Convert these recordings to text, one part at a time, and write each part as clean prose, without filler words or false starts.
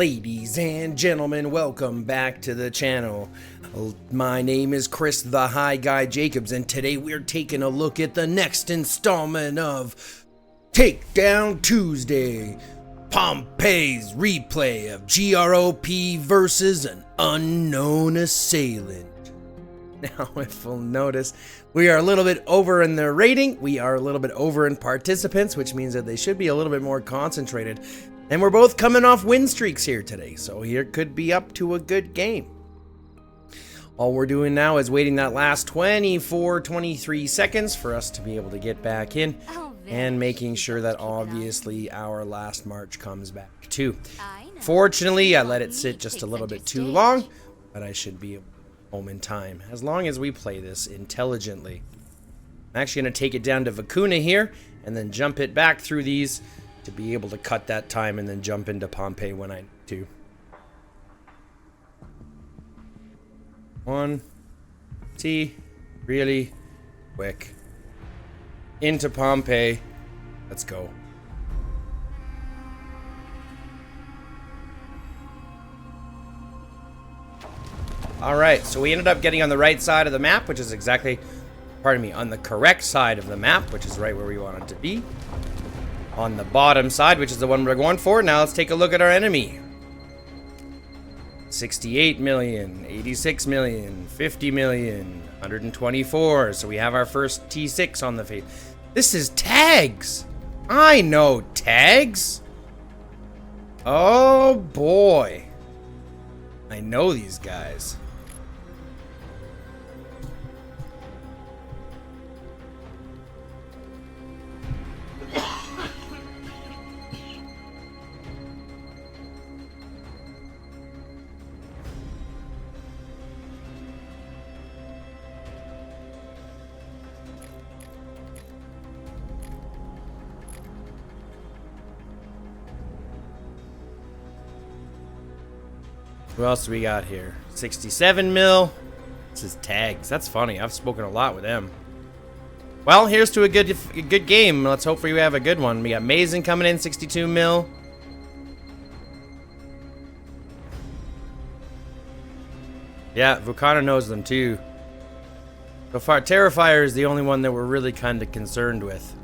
Ladies and gentlemen, welcome back to the channel. My name is Chris the High Guy Jacobs, and today we're taking a look at the next installment of Takedown Tuesday, Pompeii's replay of GrOp versus an unknown assailant. Now, if you'll notice, we are a little bit over in the rating, we are a little bit over in participants, which means that they should be a little bit more concentrated. And we're both coming off win streaks here today, so here could be up to a good game. All we're doing now is waiting that last 23 seconds for us to be able to get back in, and making sure that obviously our last march comes back too. Fortunately, I let it sit just a little bit too long, but I should be home in time, as long as we play this intelligently. I'm actually going to take it down to Vicuna here, and then jump it back through these, to be able to cut that time and then jump into Pompeii when I need to. One T really quick into Pompeii. Let's go. Alright, so we ended up getting on the right side of the map, which is exactly, pardon me, on the correct side of the map, which is right where we wanted to be. On the bottom side, which is the one we're going for. Now let's take a look at our enemy. 68 million, 86 million, 50 million, 124. So we have our first T6 on the face. This is tags. I know tags. Oh boy. I know these guys. Who else do we got here? 67 mil. This is tags. That's funny. I've spoken a lot with them. Well, here's to a good game. Let's hope we have a good one. We got Mason coming in, 62 mil. Yeah, Vulcana knows them too. So far, Terrifier is the only one that we're really kind of concerned with.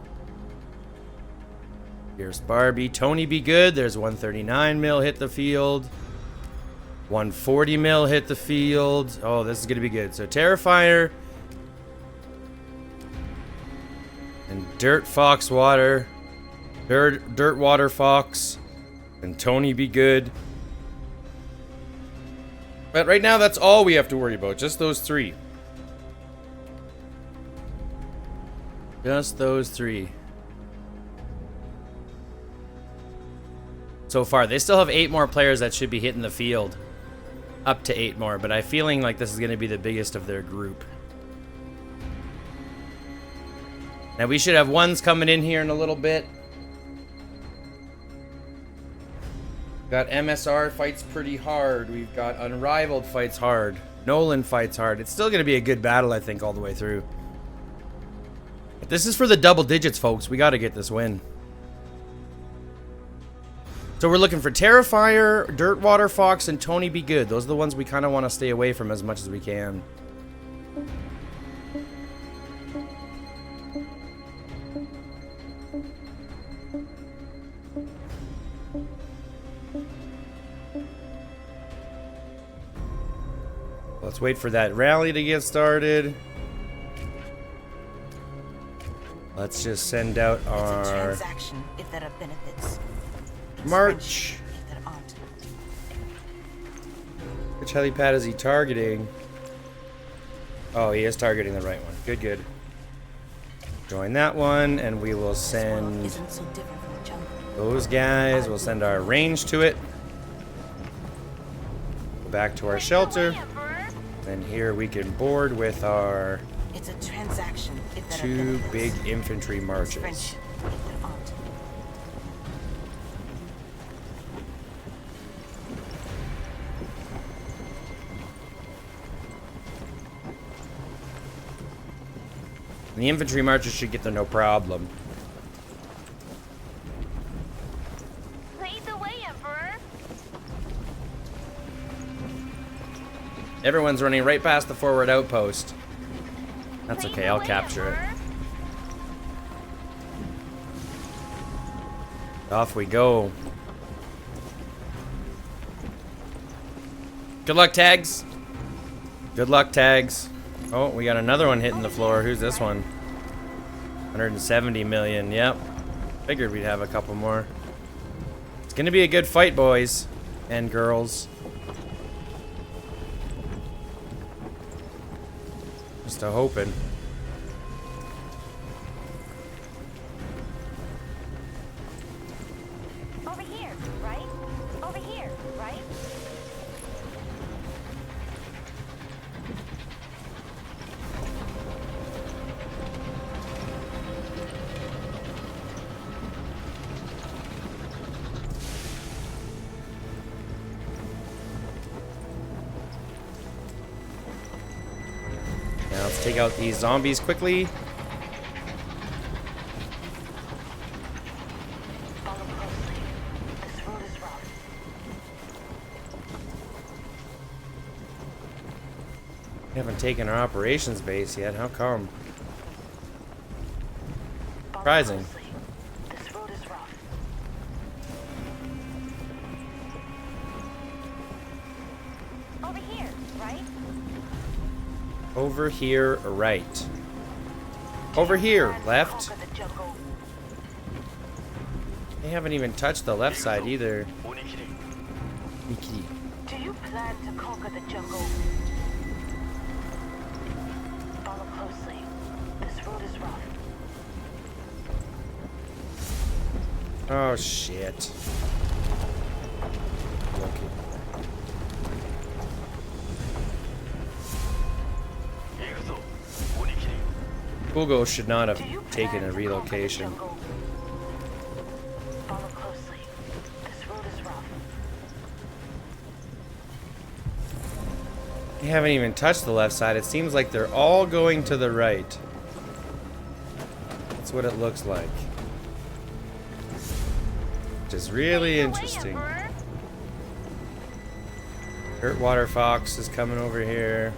Here's Barbie. Tony be good. There's 139 mil hit the field. 140 mil hit the field. Oh, this is going to be good. So Terrifier. And Dirt Fox Water. Dirt Water Fox. And Tony be good. But right now, that's all we have to worry about. Just those three. Just those three. So far, they still have 8 more players that should be hitting the field. Up to 8 more, but I'm feeling like this is going to be the biggest of their group. Now we should have ones coming in here in a little bit. Got MSR fights pretty hard. We've got Unrivaled fights hard. Nolan fights hard. It's still going to be a good battle, I think, all the way through. But this is for the double digits, folks. We got to get this win. So we're looking for Terrifier, Dirtwater Fox, and Tony Be Good. Those are the ones we kind of want to stay away from as much as we can. Let's wait for that rally to get started. Let's just send out our transaction if there are benefits. march. Which helipad is he targeting? Oh, he is targeting the right one. Good, good. Join that one, and we will send those guys. We'll send our range to it. Go back to our shelter. And here we can board with our it's a transaction if there 2 big infantry marches. And the infantry marchers should get there no problem. Lead the way, Emperor. Everyone's running right past the forward outpost. That's okay, I'll capture it. Off we go. Good luck, tags. Good luck, tags. Oh, we got another one hitting the floor. Who's this one? 170 million. Yep. Figured we'd have a couple more. It's gonna be a good fight, boys and girls. Just a hoping. Over here, right? Over here, right? Now let's take out these zombies quickly. Follow closely. This road is rough. We haven't taken our operations base yet. How come? Follow Surprising. closely. This road is rough. Over here, right? Over here, right. Over here, left. Conquer the jungle. They haven't even touched the left side either. Nikki. Do you plan to conquer the jungle? Follow closely. This road is rough. Oh shit. Okay. Hugo should not have Do you taken plan a to conquer the relocation. jungle? Follow closely. This road is rough. They haven't even touched the left side. It seems like they're all going to the right. That's what it looks like. Which is really interesting. Dirtwater Fox is coming over here.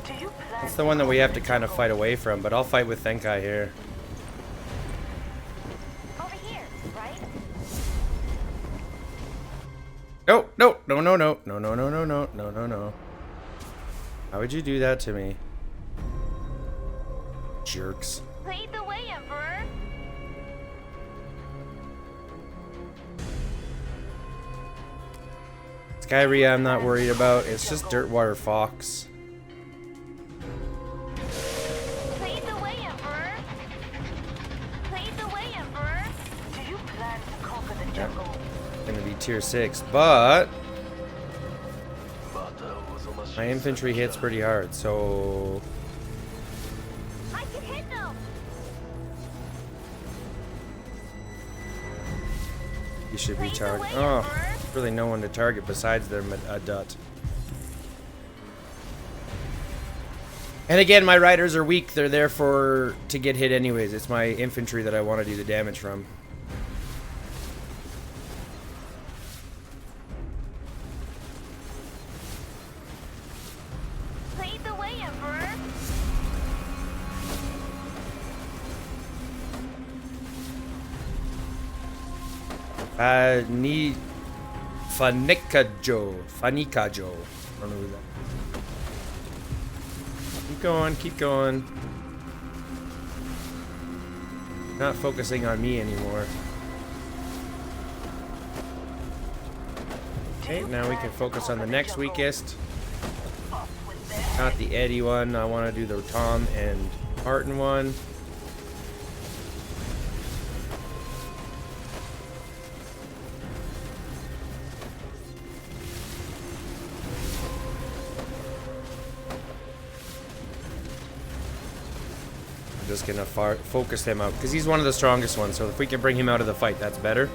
Do you plan That's the one that we have to kind of fight away from, but I'll fight with Tenkai here. Over here, right? No, no, no, no, no, no, no, no, no, no, no, no, no. How would you do that to me? Jerks. Lead the way, Emperor. Skyria I'm not worried about. It's just Dirtwater Fox. Lead the way, Emperor. Lead the way, Emperor. Do you plan to conquer the jungle? Gonna be tier 6, but my infantry hits pretty hard, so I can hit them. you should be Lead the targeted. way, Oh, Emperor. really no one to target besides their Dut. And again, my riders are weak. They're there to get hit anyways. It's my infantry that I want to do the damage from. Lead the way, Emperor. Need Fanikajo. Fanikajo. I don't know who that. Keep going, keep going. Not focusing on me anymore. Okay, now we can focus on the next weakest. Not the Eddie one. I want to do the Tom and Martin one. I'm just gonna focus him out because he's one of the strongest ones. So if we can bring him out of the fight, that's better.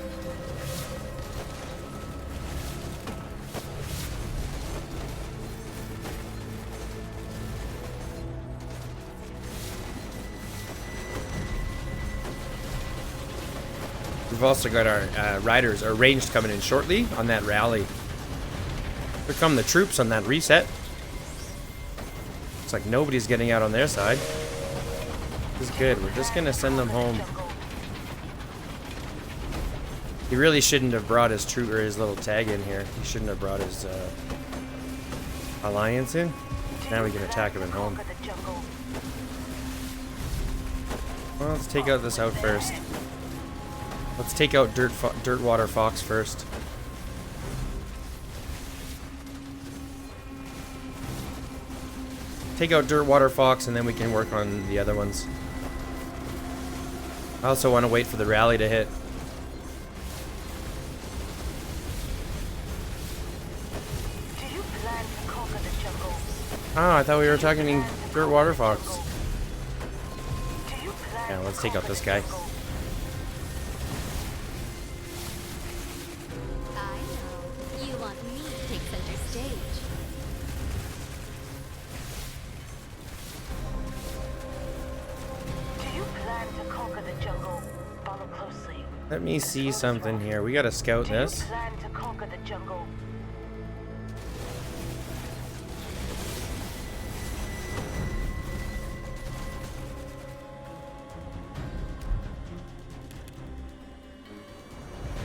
We've also got our riders, our ranged coming in shortly on that rally. Here come the troops on that reset. Looks like nobody's getting out on their side. This is good. We're just gonna send them home. He really shouldn't have brought his troop or his little tag in here. He shouldn't have brought his alliance in. Now we can attack him at home. Well, let's take out this out first. Let's take out Dirtwater Fox first. Take out Dirtwater Fox and then we can work on the other ones. I also want to wait for the rally to hit. Do you plan to conquer the jungle? Oh, I thought we were talking Dirtwater Fox. Do you plan Yeah, let's take out this guy. I know. You want me to take center stage. Do you plan to conquer the jungle? Follow closely. Let me see something here. We gotta scout Do you this. plan to conquer the jungle?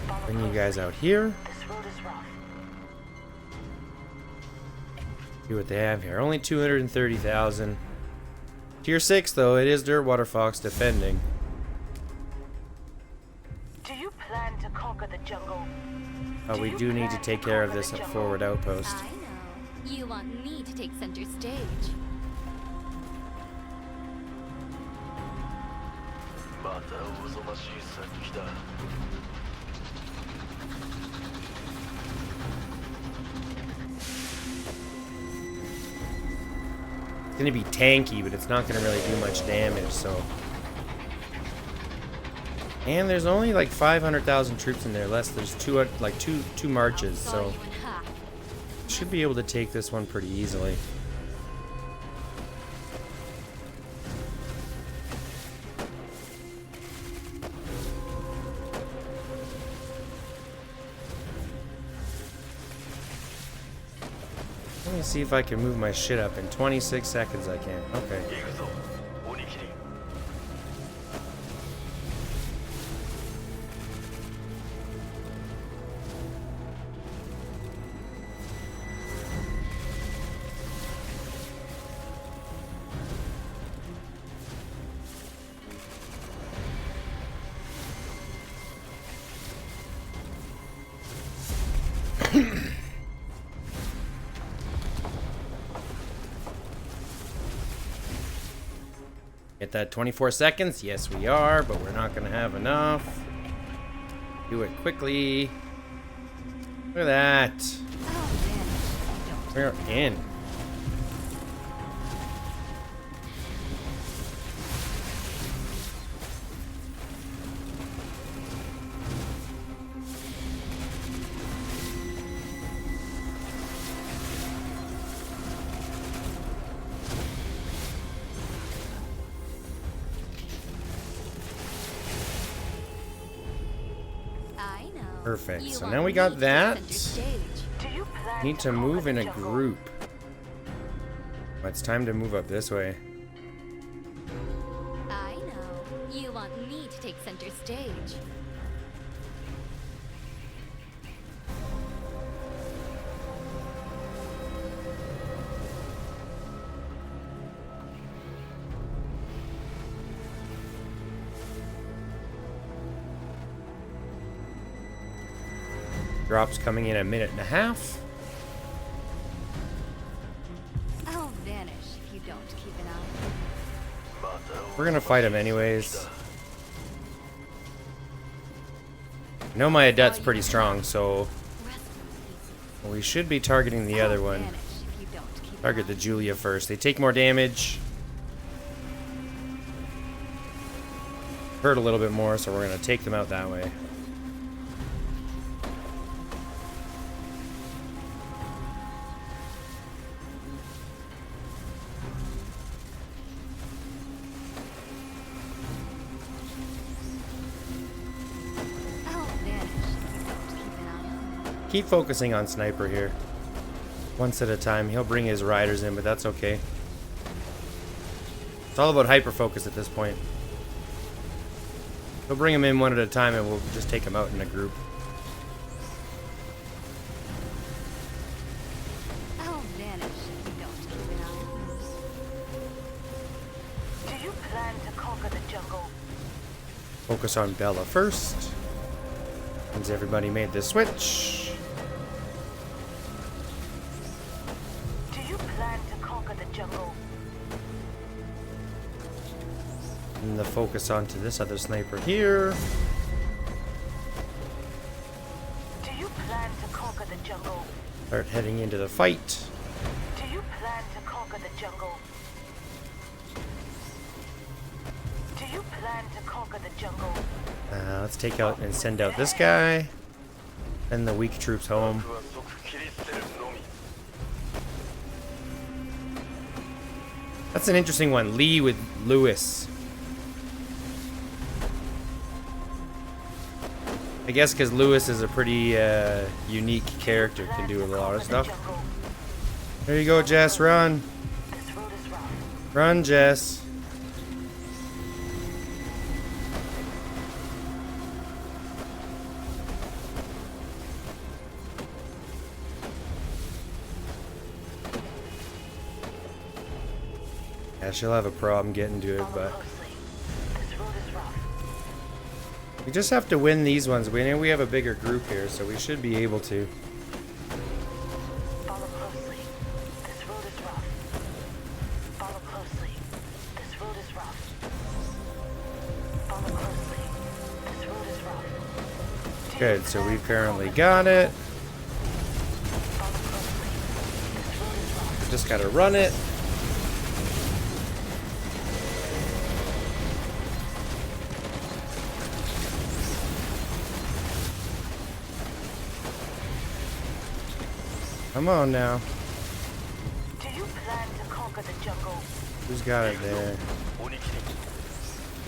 Follow Bring you closely. guys out here. This road is rough. See what they have here. Only 230,000. Tier 6 though, it is Dirtwater Fox defending. Do you plan to conquer the jungle? But we do need to take care of this forward outpost. I know. You want me to take center stage. It's gonna be tanky, but it's not gonna really do much damage, so. And there's only like 500,000 troops in there. There's two marches, Saw so you in half. should be able to take this one pretty easily. Let me see if I can move my shit up. In 26 seconds I can. Okay. Get that 24 seconds? Yes, we are, but we're not going to have enough. Do it quickly. Look at that. Oh, man. We're in. I know. Perfect. You So want now we me got to that. take center stage. Do you plan Need to conquer move in the a jungle? group. Well, it's time to move up this way. I know. You want me to take center stage. Drop's coming in a minute and a half. I'll vanish if you don't keep an eye. We're gonna fight him anyways. I know my adet's pretty strong, so Rest in peace. we should be targeting the other I'll one. vanish if you don't keep an Target eye. the Julia first. They take more damage. Hurt a little bit more, so we're gonna take them out that way. I'll vanish if you don't keep an eye on me. Keep focusing on Sniper here. Once at a time. He'll bring his riders in, but that's okay. It's all about hyper focus at this point. We'll bring them in one at a time and we'll just take them out in a group. I'll vanish if you don't keep an eye on us. Do you plan to conquer the jungle? Focus on Bella first. Means everybody made the switch. Do you plan to conquer the jungle? And the focus onto this other sniper here. Do you plan to conquer the jungle? Start heading into the fight. Do you plan to conquer the jungle? Do you plan to conquer the jungle? Let's take out and send out this guy. Send the weak troops home. That's an interesting one. Lee with Lewis. I guess because Lewis is a pretty unique character. Can do a lot of stuff. There you go, Jess. Run. This road is rough. Run, Jess. Yeah, she'll have a problem getting to it, Follow but closely. This road is rough. we just have to win these ones. We know we have a bigger group here, so we should be able to. Follow closely. This road is rough. Follow closely. This road is rough. Follow closely. This road is rough. Good, so we've currently got it. Follow closely. This road is rough. We just gotta run it. Come on now. Do you plan to conquer the jungle? Who's got it there?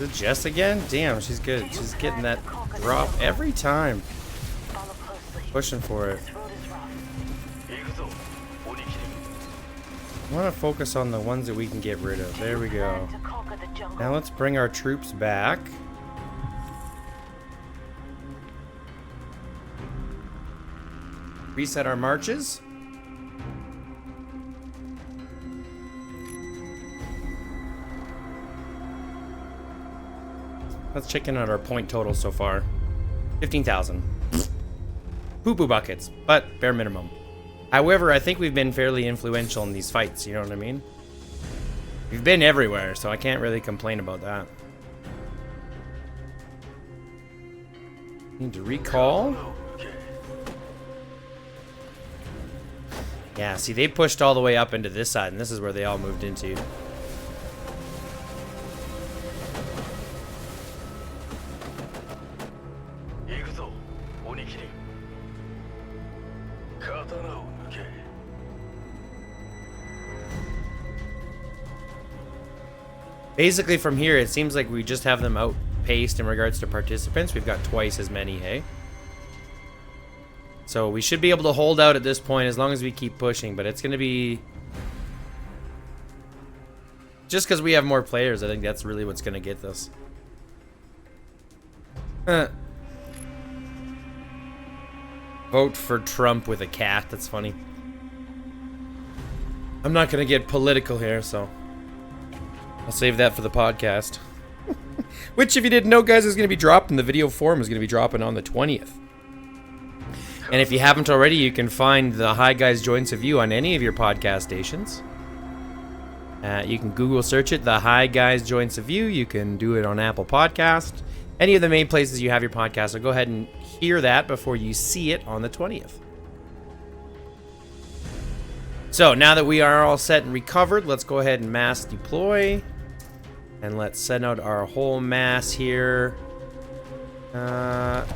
Is it Jess again? Damn, she's good. She's getting that drop every time. Follow closely. Pushing for it. This road is rough. I want to focus on the ones that we can get rid of. There we go. Plan to conquer the jungle. Now let's bring our troops back. Reset our marches. Let's check in on our point total so far. 15,000. Poo-poo buckets, but bare minimum. However, I think we've been fairly influential in these fights, you know what I mean? We've been everywhere, so I can't really complain about that. Need to recall. Yeah, see, they pushed all the way up into this side, and this is where they all moved into. Basically, from here, it seems like we just have them outpaced in regards to participants. We've got twice as many, hey? So we should be able to hold out at this point as long as we keep pushing, but it's going to be... Just because we have more players, I think that's really what's going to get this. Vote for Trump with a cat. That's funny. I'm not going to get political here, so... I'll save that for the podcast. Which, if you didn't know, guys, is going to be dropped in the video form. Is going to be dropping on the 20th. And if you haven't already, you can find the Hi Guys Joints of You on any of your podcast stations. You can Google search it, the Hi Guys Joints of You. You can do it on Apple Podcast. Any of the main places you have your podcast. So go ahead and hear that before you see it on the 20th. So now that we are all set and recovered, let's go ahead and mass deploy. And let's send out our whole mass here. What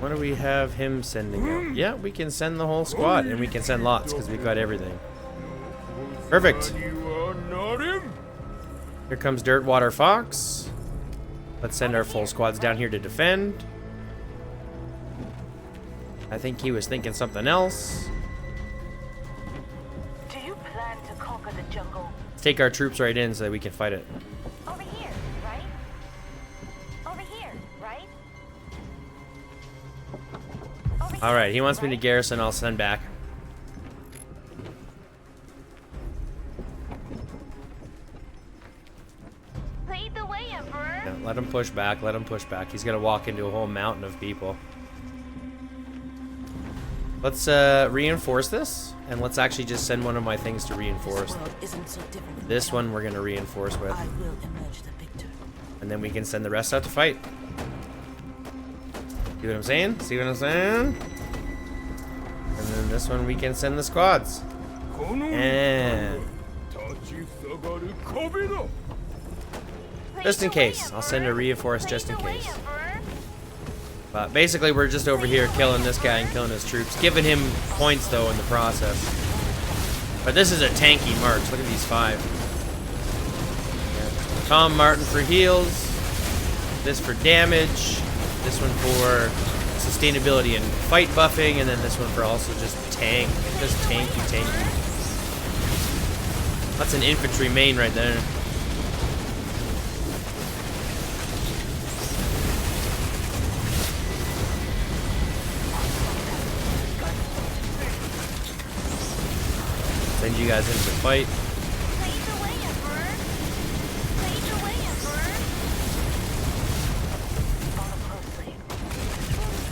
do we have him sending out? Yeah, we can send the whole squad, and we can send lots because we've got everything. Perfect. Here comes Dirtwater Fox. Let's send our full squads down here to defend. I think he was thinking something else. Do you plan to conquer conquer the jungle. Let's take our troops right in so that we can fight it. Over here, right? Over here, right? Over All right, he wants me to right? garrison. I'll send back. Lead the way, Emperor. Yeah, let him push back. Let him push back. He's gonna walk into a whole mountain of people. Let's reinforce this, and let's actually just send one of my things to reinforce. This world isn't so different from This that. one we're gonna reinforce with, I will emerge the victor. and then we can send the rest out to fight. See what I'm saying? See what I'm saying? And then this one we can send the squads. And just in case, I'll send a reinforce just in case. But basically, we're just over here killing this guy and killing his troops, giving him points though in the process. But this is a tanky march. Look at these 5. Yeah. Tom Martin for heals. This for damage. This one for sustainability and fight buffing, and then this one for also just tank. Just tanky. That's an infantry main right there. Send you guys into the fight. Lead the way, Emperor. Lead the way, Emperor. Follow closely. This road is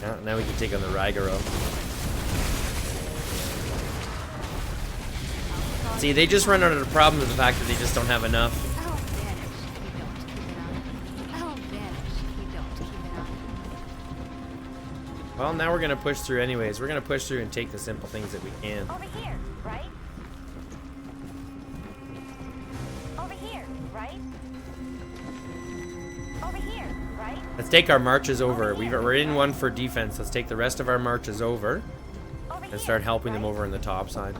rough. Now we can take on the Rigaro. See, they just run out of the problem of the fact that they just don't have enough. I'll vanish if you don't keep it on. I'll vanish if you don't keep it on. Well, now we're gonna push through anyways. We're gonna push through and take the simple things that we can. Over here, right? Over here, right? Over here, right? Let's take our marches over. We're in one for defense. Let's take the rest of our marches over Over here, and start helping them right? over on the top side.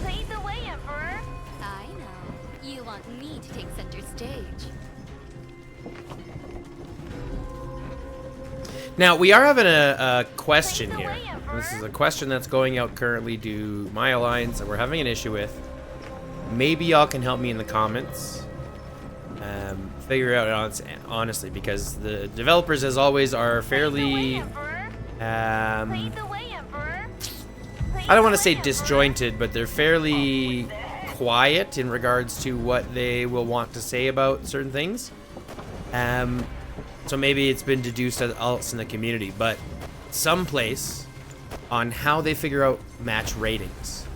Lead the way, Emperor. I know. You want me to take center stage. Now, we are having a question here. This is a question that's going out currently to my alliance that we're having an issue with. Maybe y'all can help me in the comments. Figure it out honestly, because the developers, as always, are fairly... Lead the way, Emperor. I don't want to say disjointed, but they're fairly quiet in regards to what they will want to say about certain things. So maybe it's been deduced else in the community, but someplace on how they figure out match ratings.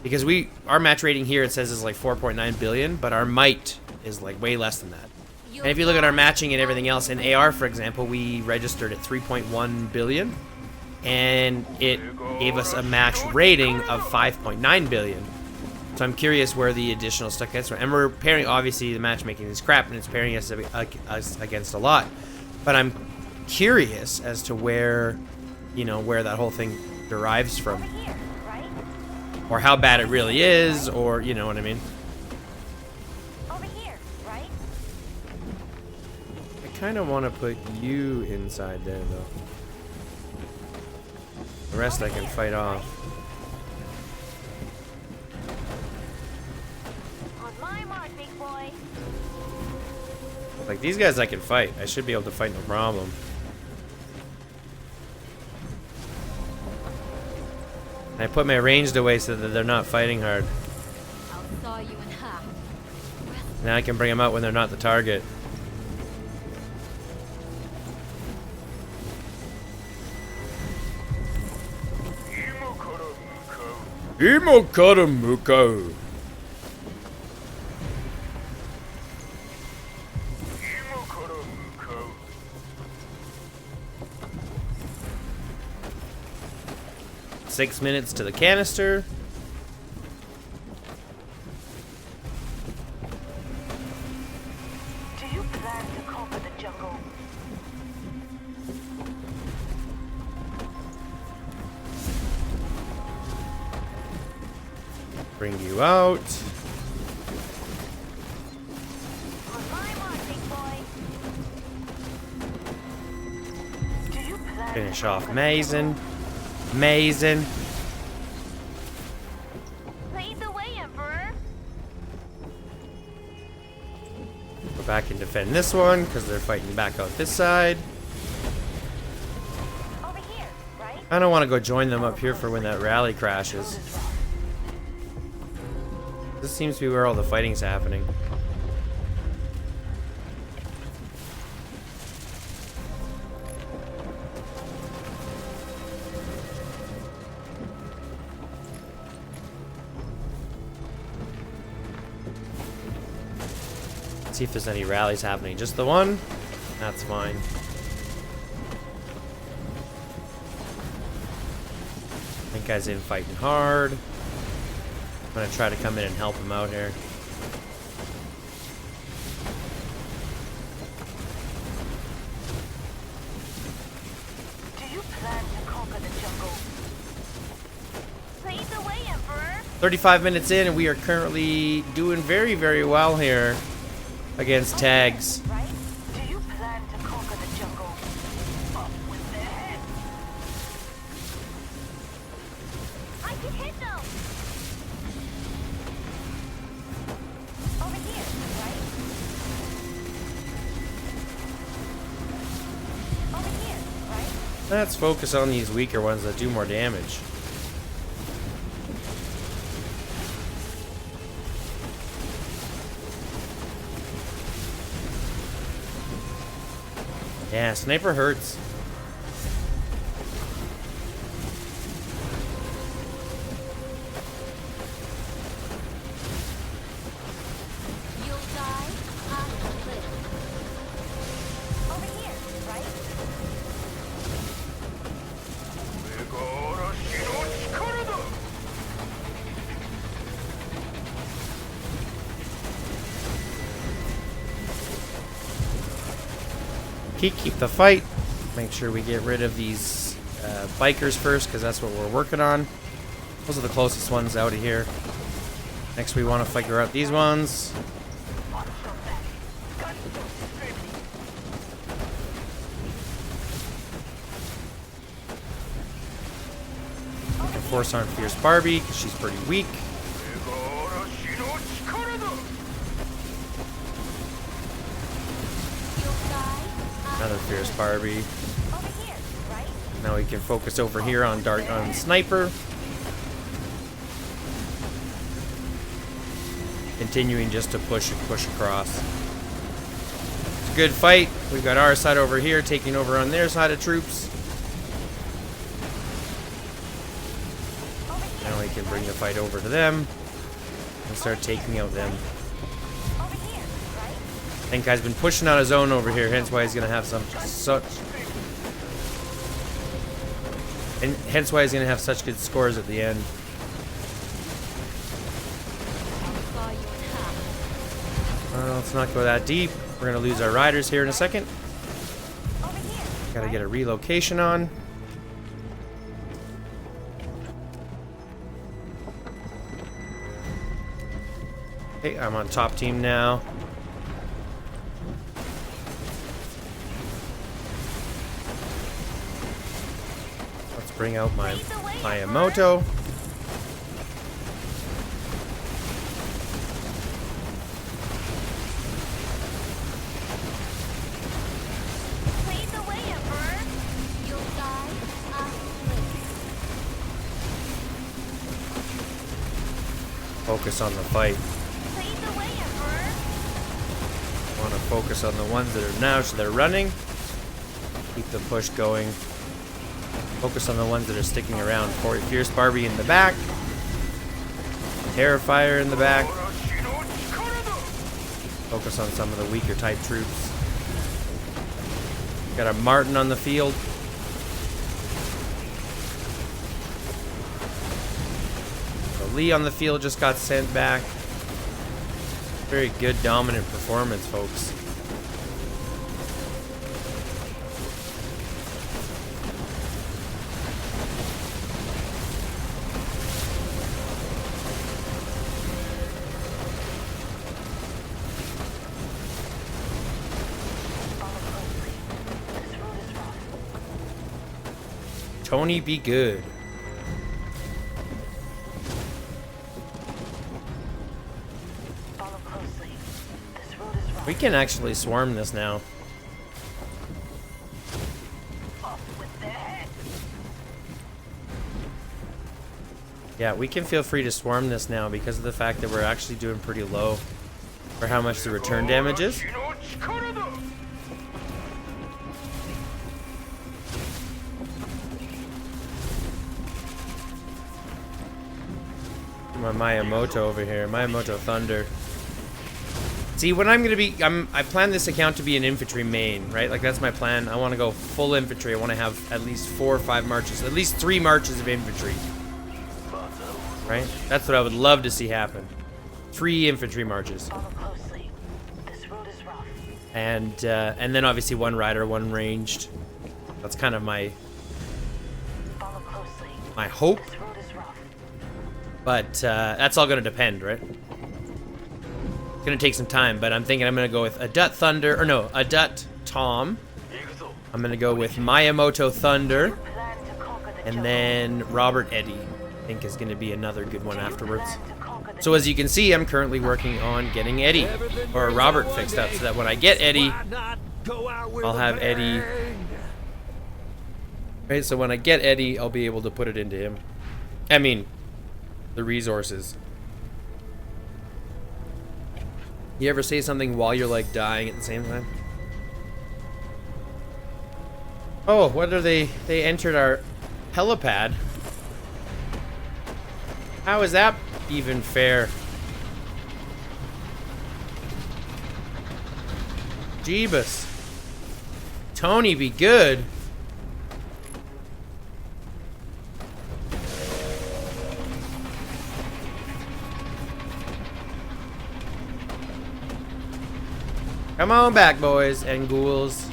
Because our match rating here, it says is like 4.9 billion, but our might is like way less than that. And if you look at our matching and everything else, in AR, for example, we registered at 3.1 billion, and it gave us a match rating of 5.9 billion. So I'm curious where the additional stuff gets from. And we're pairing, obviously, the matchmaking is crap, and it's pairing us against a lot. But I'm curious as to where, where that whole thing derives from. Over here, right? Or how bad it really is, or, you know what I mean? Over here, right? I kind of want to put you inside there, though. The rest I can fight off. On my mark, big boy. Like, these guys I can fight. I should be able to fight no problem. And I put my ranged away so that they're not fighting hard. I'll saw you in half. Now I can bring them out when they're not the target. Imokaramuko. 6 minutes to the canister. Do you plan to conquer the jungle? Bring you out. On my mark, big boy. Do Finish off Mason. Mason. Lead the way, Emperor. Go back and defend this one because they're fighting back out this side. Over here, right? I don't want to go join them up here for when that rally crashes. This seems to be where all the fighting's happening. Let's see if there's any rallies happening. Just the one? That's fine. That guy's in fighting hard. I'm gonna try to come in and help him out here. Do you plan to conquer the jungle? Lead the way, Emperor. 35 minutes in, and we are currently doing very, very well here against tags. Right? Do you plan to conquer the jungle? Up with their head. I can hit them. Over here, right? Over here, right? Let's focus on these weaker ones that do more damage. Yeah, sniper hurts. You'll die, I live. Over here, right? Keep the fight. Make sure we get rid of these bikers first, because that's what we're working on. Those are the closest ones out of here. Next, we want to figure out these ones. We can force on Fierce Barbie, because she's pretty weak. Another Fierce Barbie. Over here, right? Now we can focus over here on Sniper. Continuing just to push across. It's a good fight. We've got our side over here taking over on their side of troops. Now we can bring the fight over to them and start taking out them. Over here, right? I think guy's been pushing out his own over here, hence why he's gonna have such good scores at the end. Let's not go that deep. We're gonna lose our riders here in a second. Over here. Gotta get a relocation on. Okay, I'm on top team now. Let's bring out my Miyamoto. Lead the way, Emperor. You'll die, I live. Focus on the fight. Lead the way, Emperor. Want to focus on the ones that are now, so they're running. Keep the push going. Focus on the ones that are sticking around. Fierce Barbie in the back. Terrifier in the back. Focus on some of the weaker type troops. Got a Martin on the field. The Lee on the field just got sent back. Very good dominant performance, folks. Tony, be good. Follow closely. This road is rough. We can actually swarm this now. Off with their head. Yeah, we can feel free to swarm this now because of the fact that we're actually doing pretty low for how much the return damage is. My Miyamoto over here, Miyamoto Thunder. See, what I'm gonna be, I plan this account to be an infantry main, right? Like that's my plan. I want to go full infantry. I want to have at least 4 or 5 marches, at least 3 marches of infantry. Right? That's what I would love to see happen. 3 infantry marches. Follow closely. This road is rough. And then obviously 1 rider, 1 ranged. That's kind of my Follow closely. hope. This road is rough. But that's all gonna depend, right? It's gonna take some time, but I'm thinking I'm gonna go with a Dut Thunder, or no, a Dut Tom. I'm gonna go with Miyamoto Thunder, Plan to conquer the and jungle. then Robert Eddy. I think is gonna be another good one afterwards. Plan to conquer the So as you can see, I'm currently working on getting Eddie, or Robert fixed up, so that when I get Eddie, I'll have Eddie. Right, so when I get Eddie, I'll be able to put it into him. I mean, the resources. You ever say something while you're like dying at the same time? Oh, what are they? They entered our helipad. How is that even fair? Jeebus. Tony, be good. Come on back, boys and ghouls.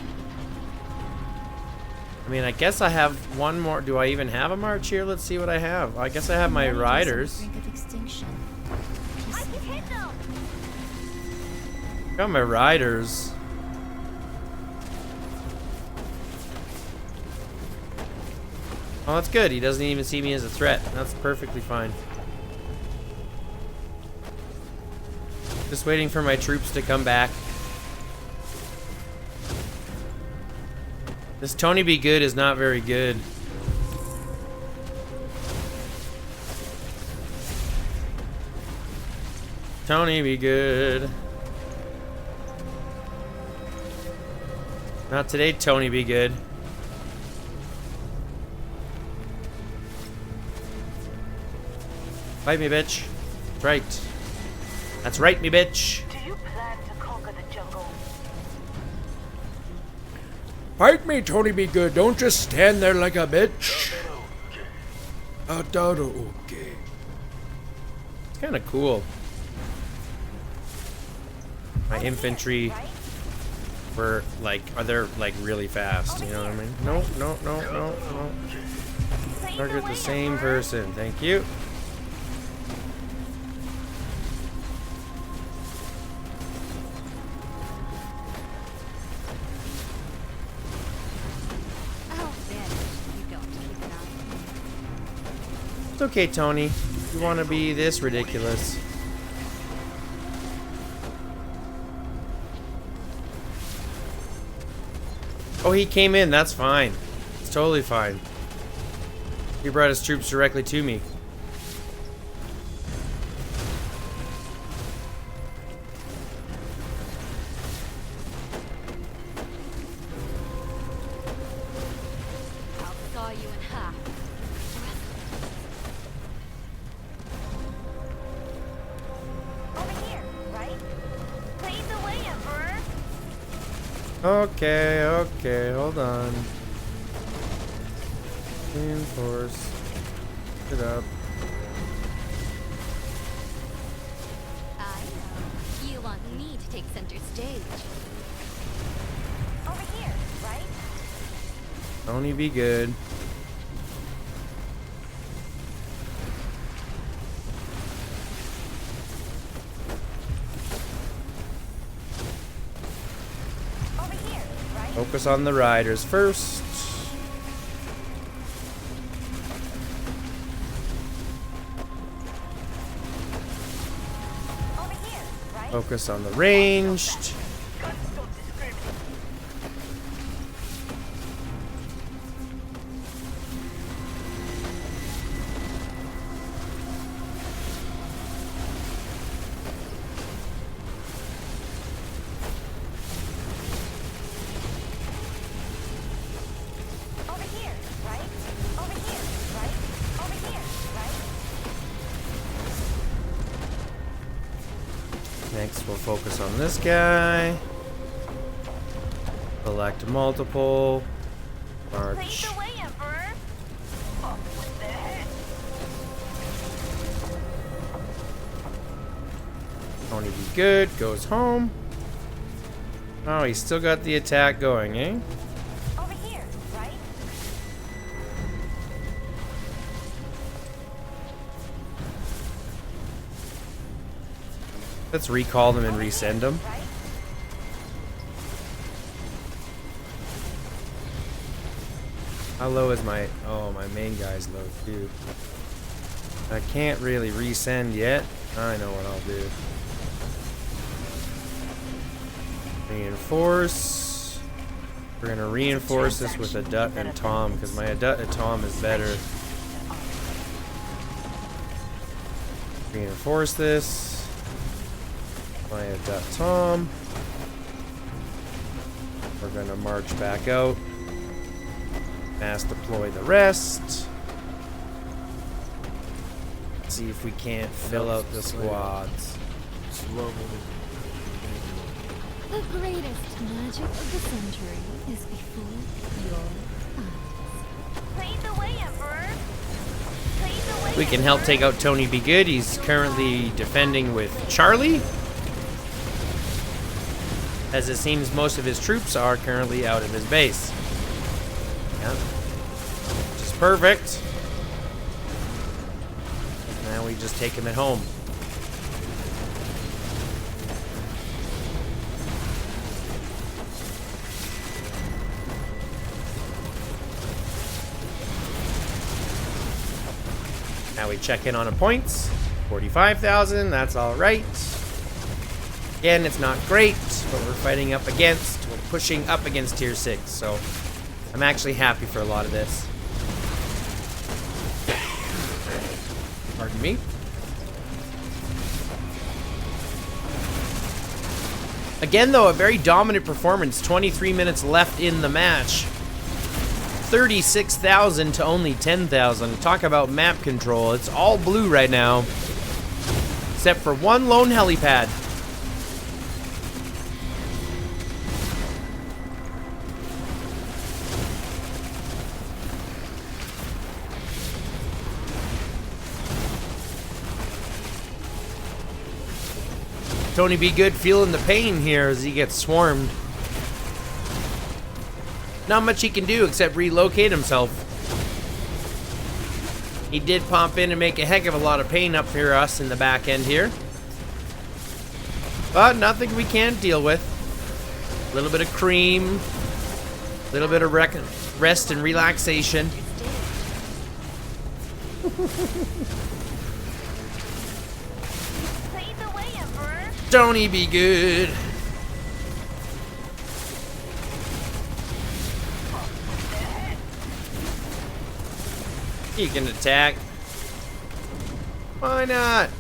I mean, I guess I have 1 more. Do I even have a march here? Let's see what I have. I guess I have my riders. Brink of extinction. I can hit them. Got my riders. Oh, that's good. He doesn't even see me as a threat. That's perfectly fine. Just waiting for my troops to come back. This Tony be good is not very good. Tony be good. Not today, Tony be good. Fight me, bitch. That's right. That's right, me bitch. Do you plan to conquer the jungle? Fight me, Tony be good. Don't just stand there like a bitch. Okay. It's kind of cool. My infantry were like, they're like really fast. You know what I mean? No, no, no, no, no. Target the same person. Thank you. I'll vanish if you don't keep it on. It's okay, Tony. You want to be this ridiculous. Oh, he came in. That's fine. It's totally fine. He brought his troops directly to me. I'll saw you in half. Over here, right? Lead the way, Emperor. Okay, okay, hold on. Reinforce. Get up. I know. You want me to take center stage. Over here, right? Tony be good. Over here, right? Focus on the riders first. Focus on the ranged. Over here, right? Over here, right? Over here, right? Next, we'll focus on this guy. Select multiple. Lead March. the way, Emperor. Up with the head. Tony be good. Goes home. Oh, he's still got the attack going, eh? Over here, right? Let's recall them and resend them. Right? How low is my... Oh, my main guy's low, too. I can't really resend yet. I know what I'll do. Reinforce. We're going to reinforce this with Adut and Tom, because my Adut and Tom is better. Reinforce this. My Adut Tom. We're going to march back out. Mass deploy the rest. See if we can't fill out the squads. The greatest magic of the century is before your eyes. Lead the way, Emperor. Lead the way. We can help take out Tony Be Good. He's currently defending with Charlie, as it seems most of his troops are currently out of his base. Yeah. Which is perfect. Now we just take him at home. Now we check in on a points. 45,000, that's alright. Again, it's not great, but we're fighting up against, we're pushing up against tier 6, so I'm actually happy for a lot of this. Pardon me. Again, though, a very dominant performance. 23 minutes left in the match. 36,000 to only 10,000. Talk about map control. It's all blue right now, except for one lone helipad. Tony Be Good feeling the pain here as he gets swarmed. Not much he can do except relocate himself. He did pop in and make a heck of a lot of pain up for us in the back end here. But nothing we can't deal with. A little bit of cream. A little bit of rest and relaxation. Lead the way, Emperor. Tony Be Good. He can attack. Why not?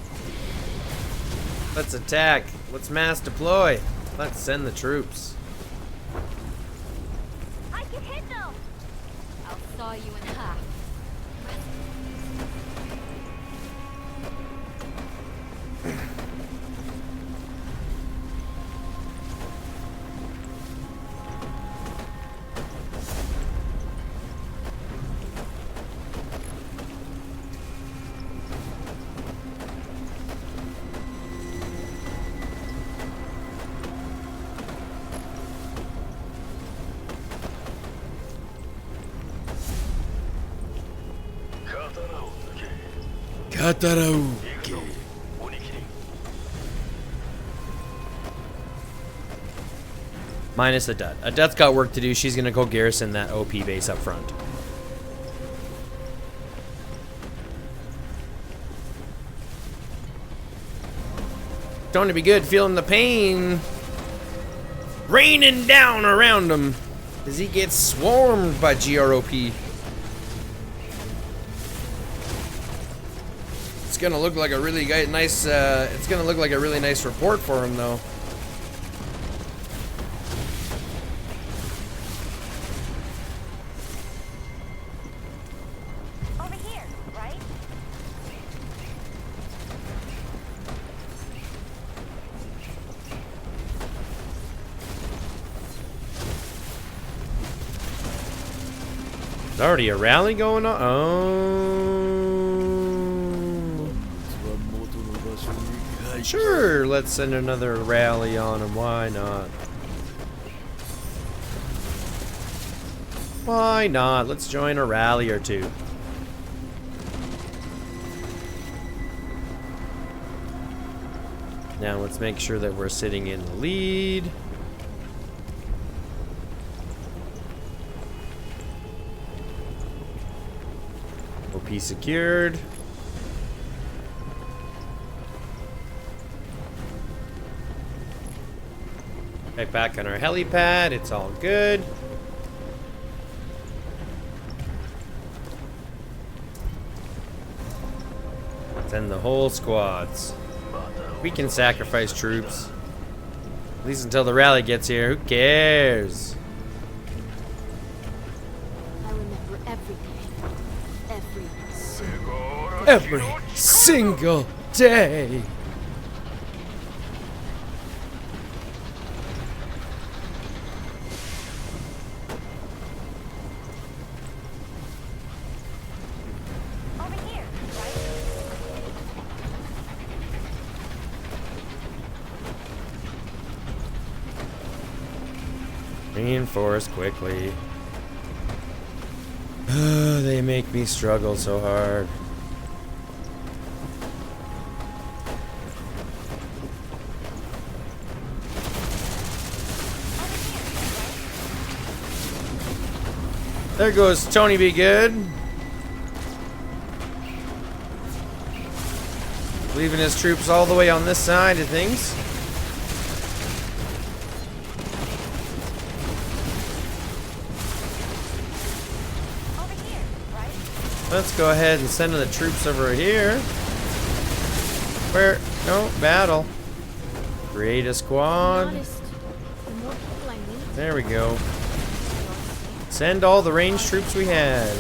Let's attack. Let's mass deploy. Let's send the troops. I can hit them. I'll saw you in half. Katarauke. Minus Adut. Adut's got work to do. She's gonna go garrison that OP base up front. Tony Be Good feeling the pain raining down around him as he gets swarmed by GrOp. It's gonna look like a really nice. It's gonna look like a really nice report for him, though. Over here, right? There's already a rally going on. Oh. Sure, let's send another rally on him. Why not? Why not? Let's join a rally or two. Now let's make sure that we're sitting in the lead. OP secured. Right back on our helipad, it's all good. Send the whole squads. We can sacrifice troops. At least until the rally gets here. Who cares? I remember every day. Every single day. Over here, right? Reinforce quickly. They make me struggle so hard. There goes Tony Be Good. Leaving his troops all the way on this side of things. Over here, right? Let's go ahead and send the troops over here. Where? No, battle. Create a squad. Honest, the more people I meet, There we go. Send all the ranged troops we had.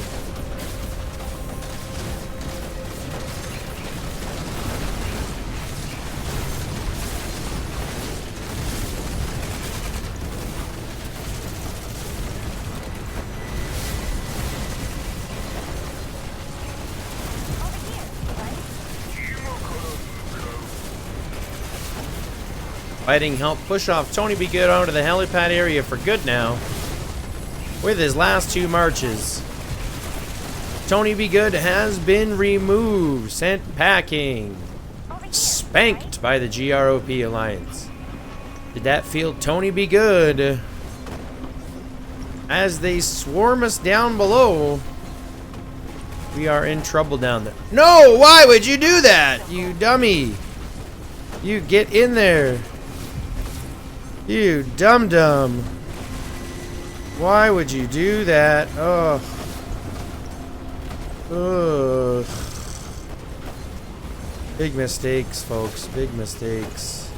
Fighting helped push off Tony Be Good onto the helipad area for good now. With his last two marches. Tony Be Good has been removed, sent packing, spanked by the GrOp Alliance. Did that feel Tony Be Good? As they swarm us down below, we are in trouble down there. No, why would you do that, you dummy? You get in there. You dum-dum. Why would you do that? Ugh. Ugh. Big mistakes, folks. Big mistakes.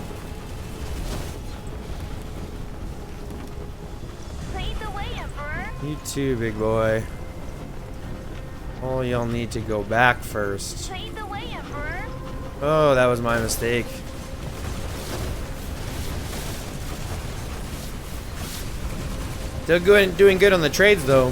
Lead the way, Emperor. You too, big boy. Oh, y'all need to go back first. Lead the way, Emperor. Oh, that was my mistake. Still good, doing good on the trades, though.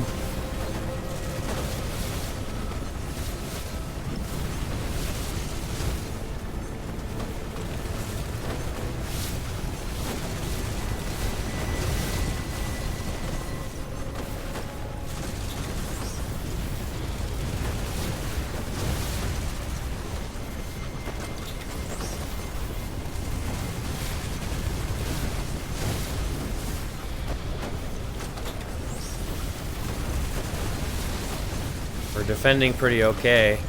We're defending pretty okay.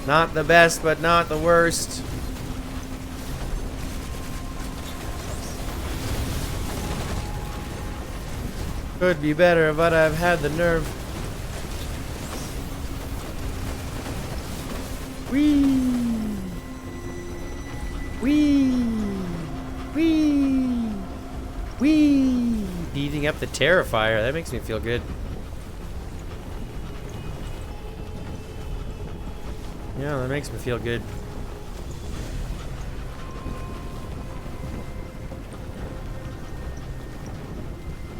Not the best, but not the worst. Could be better, but I've had the nerve. Whee! Whee! Whee! Whee! Beating up the Terrifier. That makes me feel good. Yeah, that makes me feel good.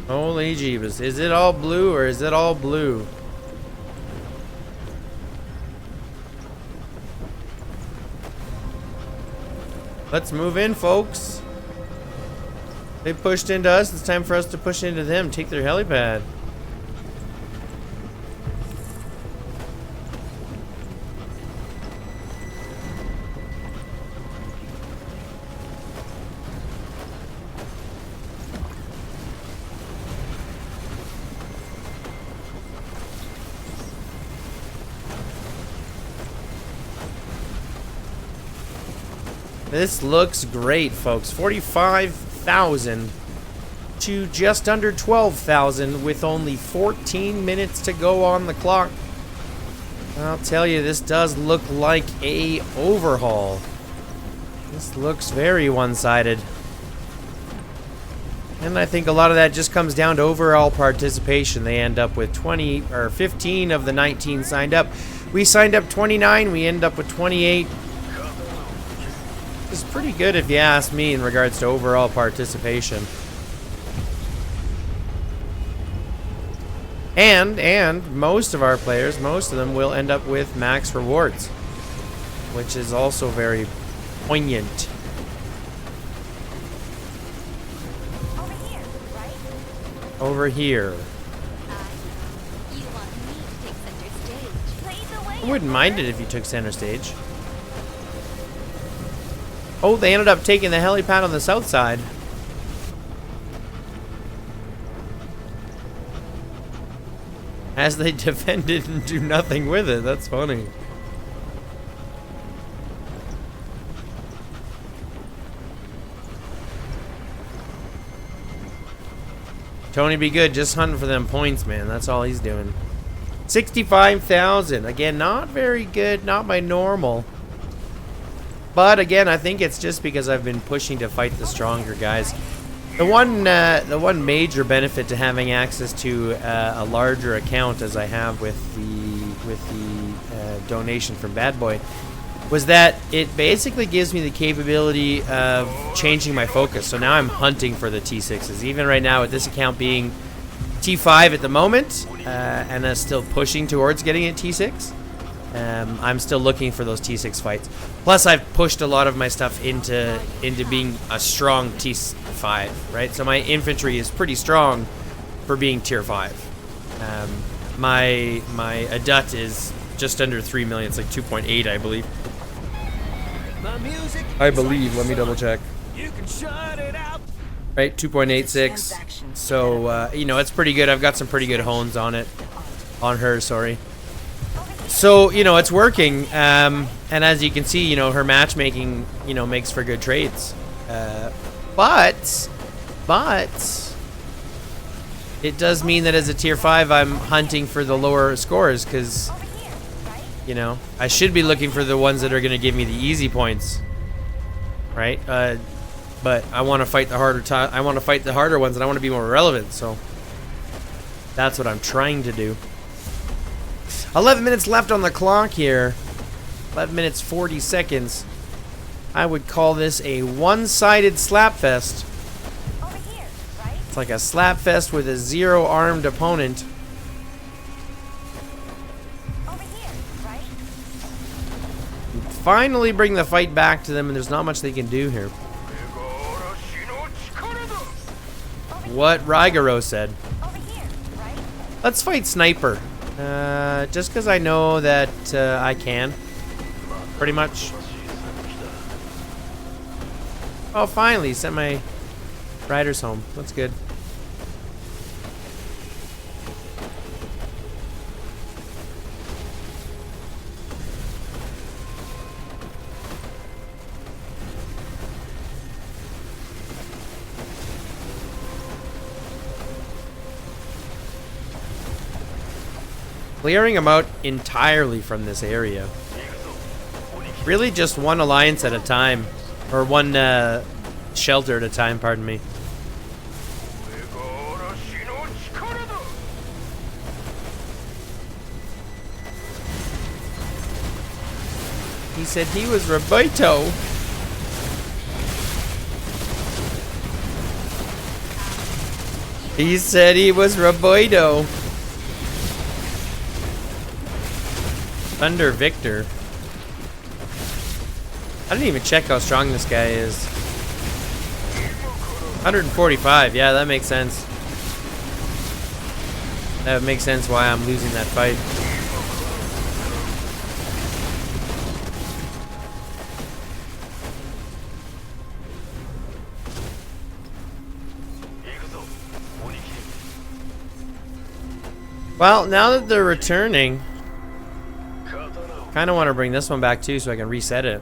Holy jeebus. Is it all blue or is it all blue? Let's move in, folks. They pushed into us. It's time for us to push into them. Take their helipad. This looks great, folks. 45,000 to just under 12,000 with only 14 minutes to go on the clock. I'll tell you, this does look like a overhaul. This looks very one-sided. And I think a lot of that just comes down to overall participation. They end up with 20 or 15 of the 19 signed up. We signed up 29, we end up with 28. It's pretty good if you ask me in regards to overall participation. And most of our players, most of them will end up with max rewards, which is also very poignant. Over here, right? Over here. You want me to take center stage? Lead the way, I wouldn't Emperor. mind it if you took center stage. Oh, they ended up taking the helipad on the south side. As they defended and do nothing with it. That's funny. Tony be good, just hunting for them points, man. That's all he's doing. 65,000. Again, not very good, not my normal. But again, I think it's just because I've been pushing to fight the stronger guys. The one major benefit to having access to a larger account, as I have with the donation from Bad Boy, was that it basically gives me the capability of changing my focus. So now I'm hunting for the T6s. Even right now, with this account being T5 at the moment, and I'm still pushing towards getting a T6. I'm still looking for those T6 fights. Plus, I've pushed a lot of my stuff into being a strong T5, right? So my infantry is pretty strong for being tier 5. My adut is just under 3 million. It's like 2.8, I believe. I believe. Let me double check. You can shut it out. Right, 2.86. So you know, it's pretty good. I've got some pretty good hones on it, on her. Sorry. So, you know, it's working, and as you can see, you know, her matchmaking, you know, makes for good trades. But it does mean that as a tier 5, I'm hunting for the lower scores, because, you know, I should be looking for the ones that are going to give me the easy points, right? But I want to fight the harder I want to fight the harder ones, and I want to be more relevant, so that's what I'm trying to do. 11 minutes left on the clock here. 11 minutes 40 seconds. I would call this a one-sided slapfest. Over here, right? It's like a slapfest with a zero-armed opponent. Over here, right? Finally bring the fight back to them, and there's not much they can do here. What Raigoro said. Over here, right? Let's fight Sniper. Just because I know that I can. Pretty much. Oh, finally, sent my riders home. That's good. Clearing them out entirely from this area. Really just one alliance at a time. Or one shelter at a time, pardon me. He said he was Roboto. He said he was Roboto. Thunder Victor. I didn't even check how strong this guy is. 145, yeah, that makes sense. That would make sense why I'm losing that fight. Well, now that they're returning, kind of want to bring this one back too so I can reset it.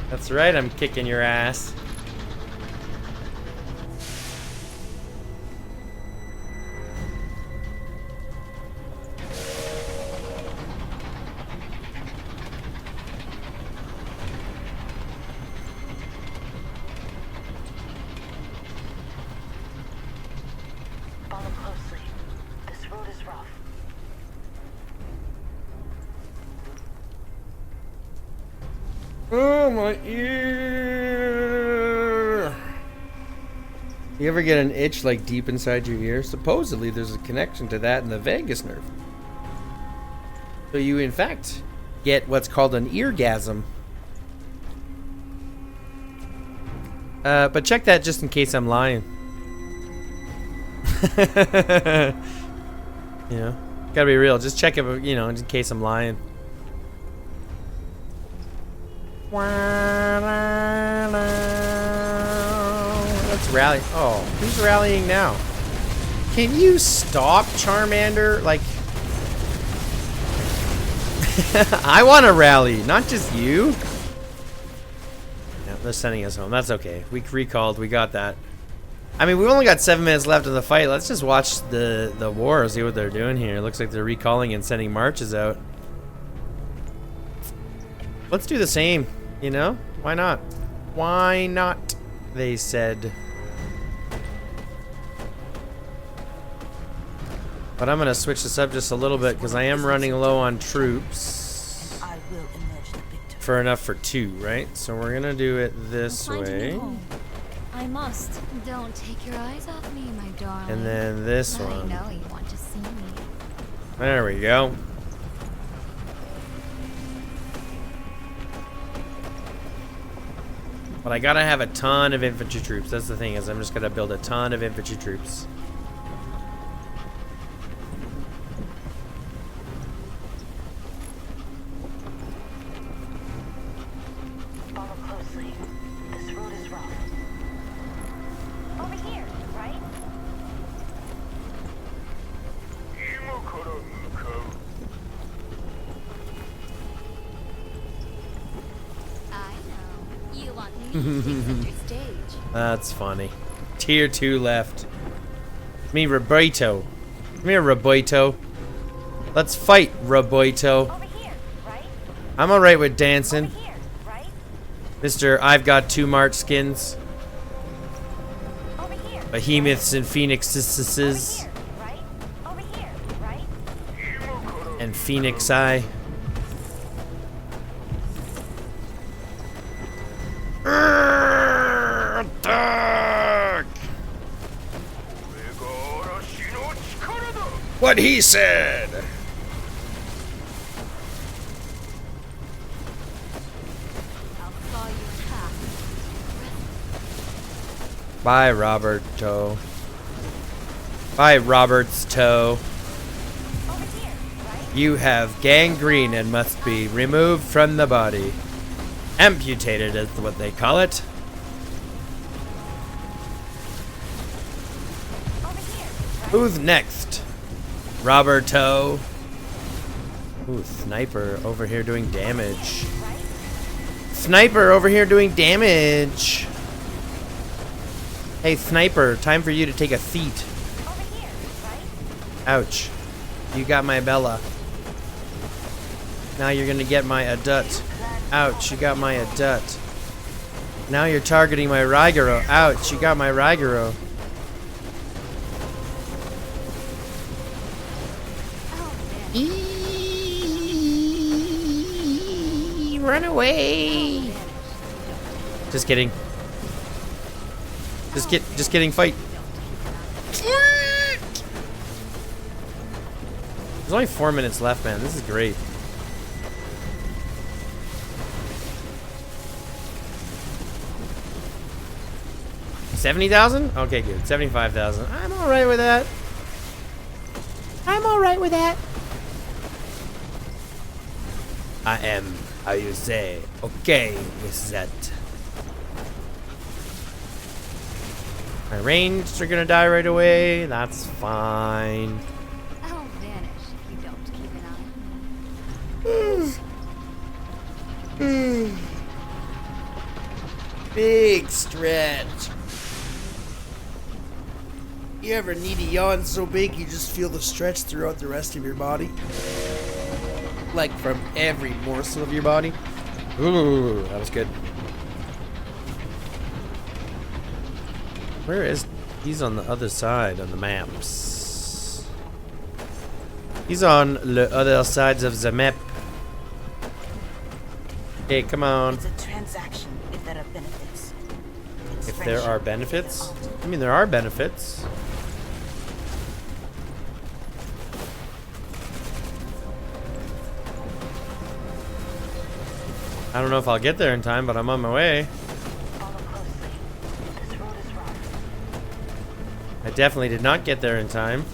That's right, I'm kicking your ass. Follow closely. This road is rough. Oh, my ear. You ever get an itch like deep inside your ear? Supposedly there's a connection to that in the vagus nerve. So you in fact get what's called an eargasm. But check that just in case I'm lying. You know, gotta be real. Just check it, you know, in case I'm lying. Let's rally. Oh, who's rallying now? Can you stop, Charmander? Like, I want to rally, not just you. Yeah, they're sending us home. That's okay. We recalled. We got that. I mean, we only got 7 minutes left of the fight. Let's just watch the war, see what they're doing here. It looks like they're recalling and sending marches out. Let's do the same. You know? Why not? Why not? They said. But I'm gonna switch this up just a little bit because I am running low on troops. I will emerge the victor. For enough for 2, right? So we're gonna do it this way. I must. Don't take your eyes off me, my darling. And then this I one. know you want to see me. There we go. But I gotta have a ton of infantry troops. That's the thing, is I'm just gonna build a ton of infantry troops. Follow closely. This road is rough. Over here, right? I know. You want me to take center stage. That's funny. Tier 2 left. Me, Roboto. Come here, Roboto. Let's fight, Roboto. Over here, right? I'm alright with dancing. Over here, right? Mr. I've got 2 March skins. Over here. Behemoths and Over phoenixes. here, right? Over here, right? And Phoenix Eye. Attack! What he said! I'll saw you path. Bye, Roberto. Bye, Robert's toe. Over here, You have gangrene and must be removed from the body. Amputated is what they call it. Who's next? Roberto. Ooh, sniper over here doing damage. Sniper over here doing damage. Hey, sniper, time for you to take a seat. Ouch. You got my Bella. Now you're gonna get my adut. Ouch, you got my adut. Now you're targeting my Rigaro. Ouch, you got my Rigaro. Run away! Just kidding. Just kidding, fight. There's only 4 minutes left, man. This is great. $70,000? Okay, good. 75,000. I'm alright with that. I'm alright with that. I am, how you say, okay with that. My ranged are gonna die right away. That's fine. I'll vanish if you don't keep an eye. Big stretch. You ever need a yawn so big you just feel the stretch throughout the rest of your body? Like from every morsel of your body? Ooh, that was good. Where is... He's on the other side on the maps. He's on the other sides of the map. Hey, come on. It's a transaction if there are benefits. It's If there are friendship. benefits? I mean, there are benefits. I don't know if I'll get there in time, but I'm on my way. Follow closely. This road is rough. I definitely did not get there in time.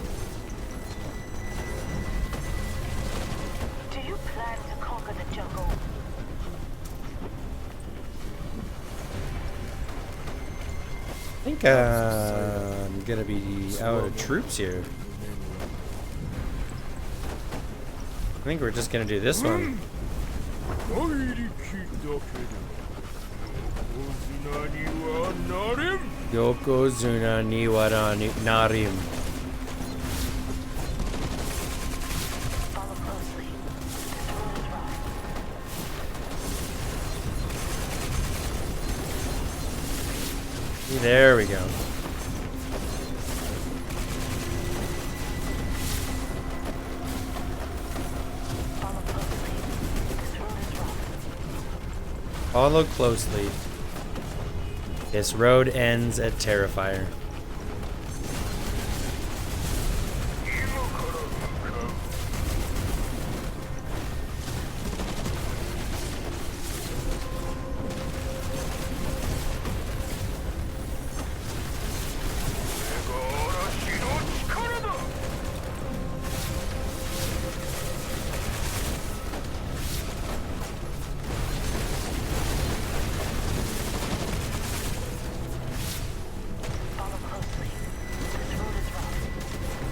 Do you plan to conquer the jungle? I think I'm gonna be out of troops here. I think we're just gonna do this one. Yokozuna niwara narim. Follow closely. This road is rough. There we go. Follow closely. This road is rough. Follow closely. This road ends at Terrifier. Follow closely. This road is rough.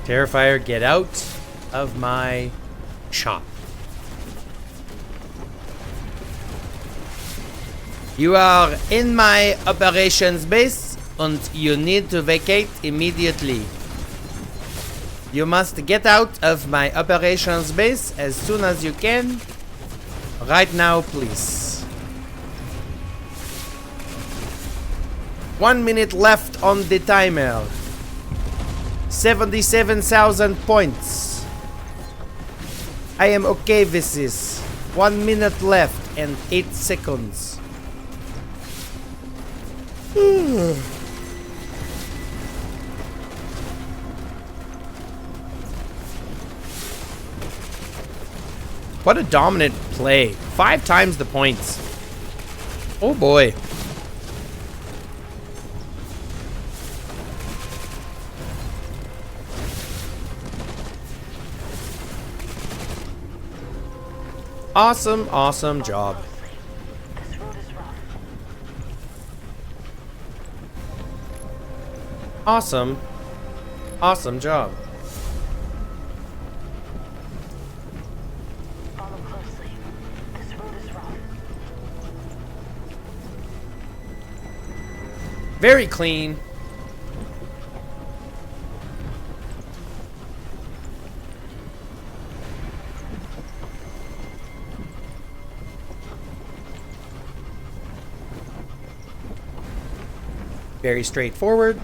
Terrifier, get out of my shop. You are in my operations base and you need to vacate immediately. You must get out of my operations base as soon as you can. Right now, please. 1 minute left on the timer. 77,000 points. I am okay with this. 1 minute left and 8 seconds. What a dominant play. 5 times the points. Oh boy. Awesome, awesome job. This road is rough. Awesome. Awesome job. Follow closely. This road is rough. Very clean. Very straightforward.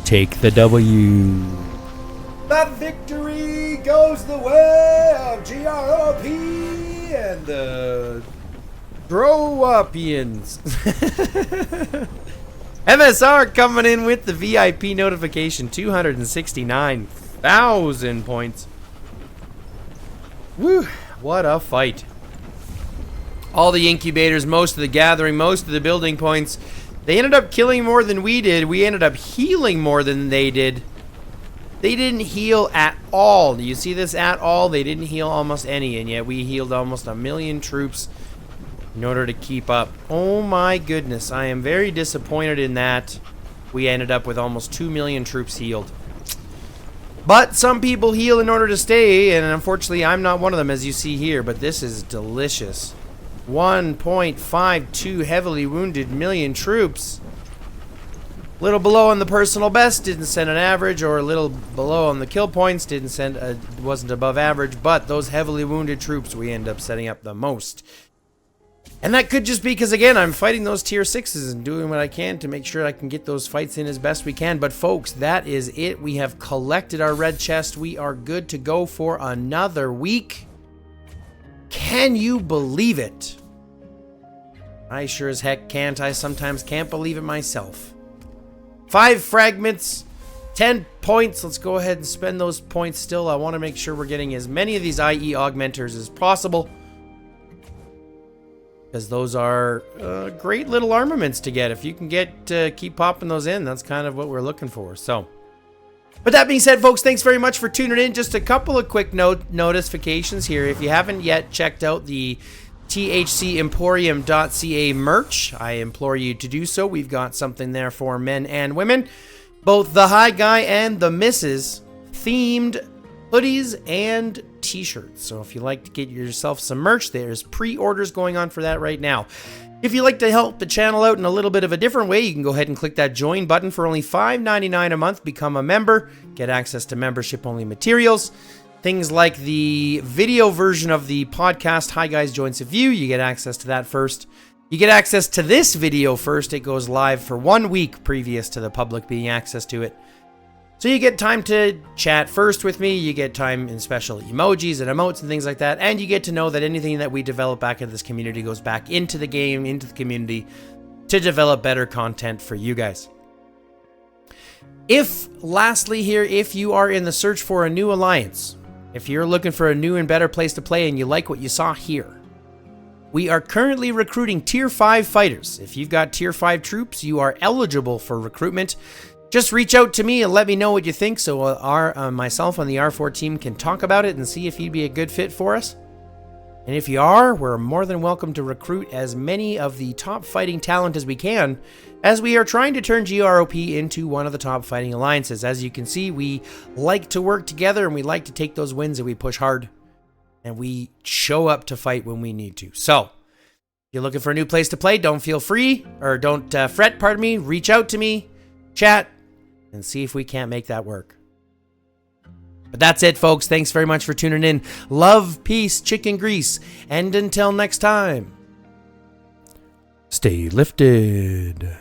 Take the W. The victory goes the way of GrOp and the GrOpians. MSR coming in with the VIP notification, 269,000 points. Woo, what a fight. All the incubators, most of the gathering, most of the building points, they ended up killing more than we did. We ended up healing more than they did. They didn't heal at all. Do you see this at all? They didn't heal almost any, and yet we healed almost 1 million troops in order to keep up. Oh my goodness, I am very disappointed in that. We ended up with almost 2 million troops healed. But some people heal in order to stay, and unfortunately I'm not one of them, as you see here, but this is delicious. 1.52 heavily wounded million troops. Little below on the personal best, didn't send an average, or a little below on the kill points, didn't send wasn't above average, but those heavily wounded troops we end up setting up the most. And that could just be because, again, I'm fighting those tier 6s and doing what I can to make sure I can get those fights in as best we can. But folks, that is it. We have collected our red chest. We are good to go for another week. Can you believe it? I sure as heck can't. I sometimes can't believe it myself. 5 fragments, 10 points. Let's go ahead and spend those points still. I want to make sure we're getting as many of these IE augmenters as possible, because those are great little armaments to get. If you can keep popping those in, that's kind of what we're looking for. So, but that being said, folks, thanks very much for tuning in. Just a couple of quick notifications here. If you haven't yet checked out the thcemporium.ca merch, I implore you to do so. We've got something there for men and women, both the high guy and the missus, themed hoodies and t-shirts. So if you like to get yourself some merch, there's pre-orders going on for that right now. If you'd like to help the channel out in a little bit of a different way, you can go ahead and click that join button for only $5.99 a month. Become a member, get access to membership-only materials. Things like the video version of the podcast, Hi Guys Joints of View, you get access to that first. You get access to this video first. It goes live for 1 week previous to the public being access to it. So you get time to chat first with me, you get time in special emojis and emotes and things like that, and you get to know that anything that we develop back into this community goes back into the game, into the community, to develop better content for you guys. Lastly here, if you are in the search for a new alliance, if you're looking for a new and better place to play and you like what you saw here, we are currently recruiting Tier 5 fighters. If you've got Tier 5 troops, you are eligible for recruitment. Just reach out to me and let me know what you think, so myself and the R4 team can talk about it and see if you'd be a good fit for us. And if you are, we're more than welcome to recruit as many of the top fighting talent as we can, as we are trying to turn GrOp into one of the top fighting alliances. As you can see, we like to work together and we like to take those wins and we push hard. And we show up to fight when we need to. So, if you're looking for a new place to play, don't fret, pardon me, reach out to me, chat, and see if we can't make that work. But that's it, folks. Thanks very much for tuning in. Love, peace, chicken grease, and until next time, stay lifted.